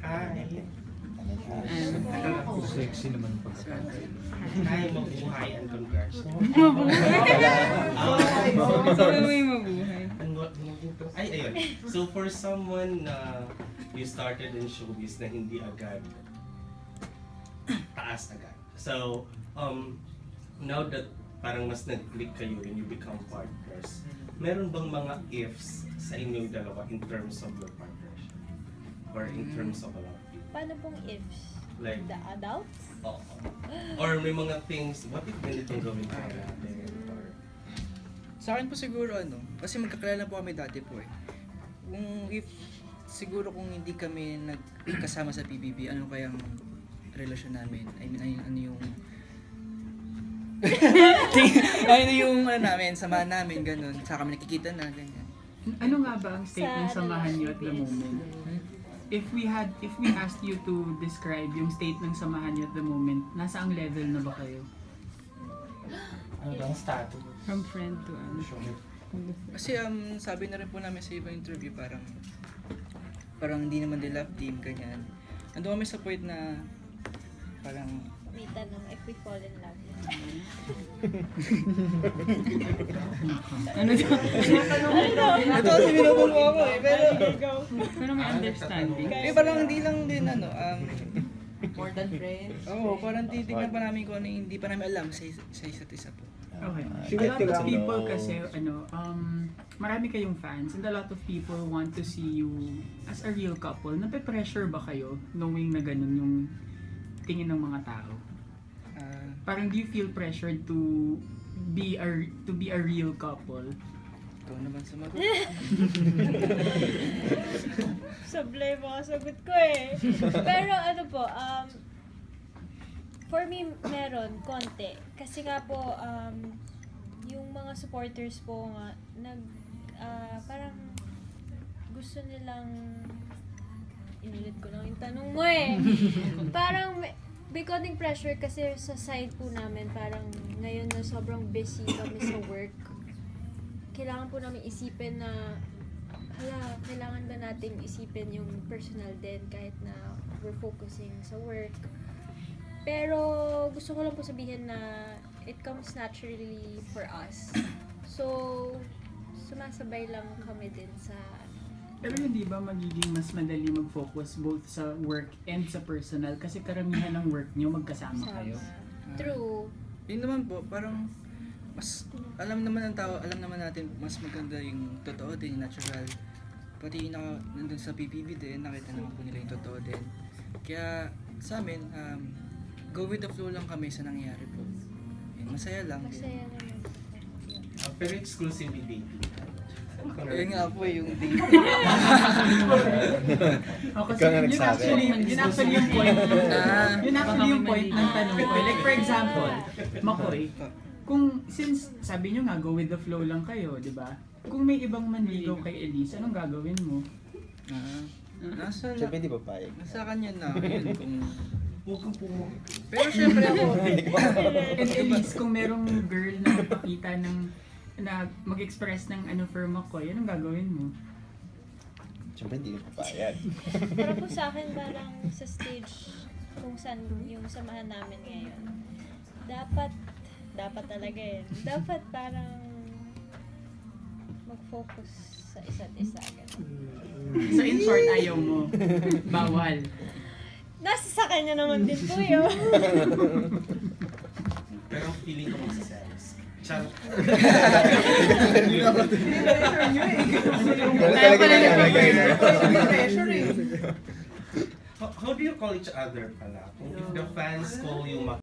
Hi. Sexy naman pa. Hi, mabuhay and congrats. Sabi mo yung mabuhay. Ay, ayun. So for someone na you started in showbiz na hindi agad taas agad. So, now that parang mas nag-click kayo when you become partners, meron bang mga ifs sa inyong dalawa in terms of your partnership? Or in terms of a lot of people? Paano pong ifs? Like, The adults? oo. Or may mga things, what if ganitong gawin tayo natin? Or, Sa akin po siguro kasi magkakilala po kami dati po eh. Siguro kung hindi kami nagkasama sa PBB, ano kayang relasyon namin? I mean, ano yung namin, samahan namin, ganun. Saka kami nakikita na, ganyan. Ano nga ba ang state ng samahan niyo at the moment? If we asked you to describe yung state ng samahan niyo at the moment, nasa ang level na ba kayo? Ano bang status? From friend to ano. Kasi sabi na rin po namin sa ibang interview, parang hindi naman din love team, ganyan. Ando kami sa point na parang May tanong, if we fall in love. Ano to? ito kasi binubul mo ako eh, Pero may understanding. parang hindi lang din More than friends. parang titignan pa namin kung ano yung hindi pa namin alam sa isa't isa po. Okay. A lot of people kasi, marami kayong fans and a lot of people want to see you as a real couple. Nape-pressure ba kayo knowing na ganun yung tingin ng mga tao? Parang do you feel pressured to be a real couple? Ikaw naman sumagot. Sablay mga sagot ko eh. Pero ano po, for me, meron, konti. Kasi nga po, yung mga supporters po nga, parang gusto nilang, inulit ko lang yung tanong mo eh. Parang, may konting pressure kasi sa side po namin, parang ngayon na sobrang busy kami sa work. Kailangan po namin isipin na, kailangan ba nating isipin yung personal din kahit na we're focusing sa work. Pero gusto ko lang po sabihin na it comes naturally for us. So, sumasabay lang kami din sa Pero hindi ba magiging mas madali mag-focus both sa work and sa personal? Kasi karamihan ng work nyo magkasama kayo. True. Yun naman po, parang mas alam naman natin mas maganda yung totoo din, yung natural. Pati nandun sa PPV din, nakita naman po nila yung totoo din. Kaya sa amin, go with the flow lang kami sa nangyari po. Yun, masaya lang. Masaya naman. pero exclusively dating. Ayun nga po yung date. Kasi yun actually yung point. Yun actually yung point ng tanong ko. Like for example, Makoy, since sabi nyo nga go with the flow lang kayo, di ba? Kung may ibang manligaw kay Elise, anong gagawin mo? Siyempre di ba payag? Nasa kanya na yun kung... Huwag kang pumunta. Pero syempre ako... And Elise, kung merong girl na magpakita na mag-express ng for Makoy, anong gagawin mo? Siyempre hindi ka papayag. Pero po sa akin, parang sa stage kung saan yung samahan namin ngayon, dapat talaga eh. Dapat parang mag-focus sa isa't isa. So in short, ayaw mo. Bawal. Nasa sa kanya naman din po yun. Pero feeling ko magsaselos. Charot. How do you call each other pala? If the fans call you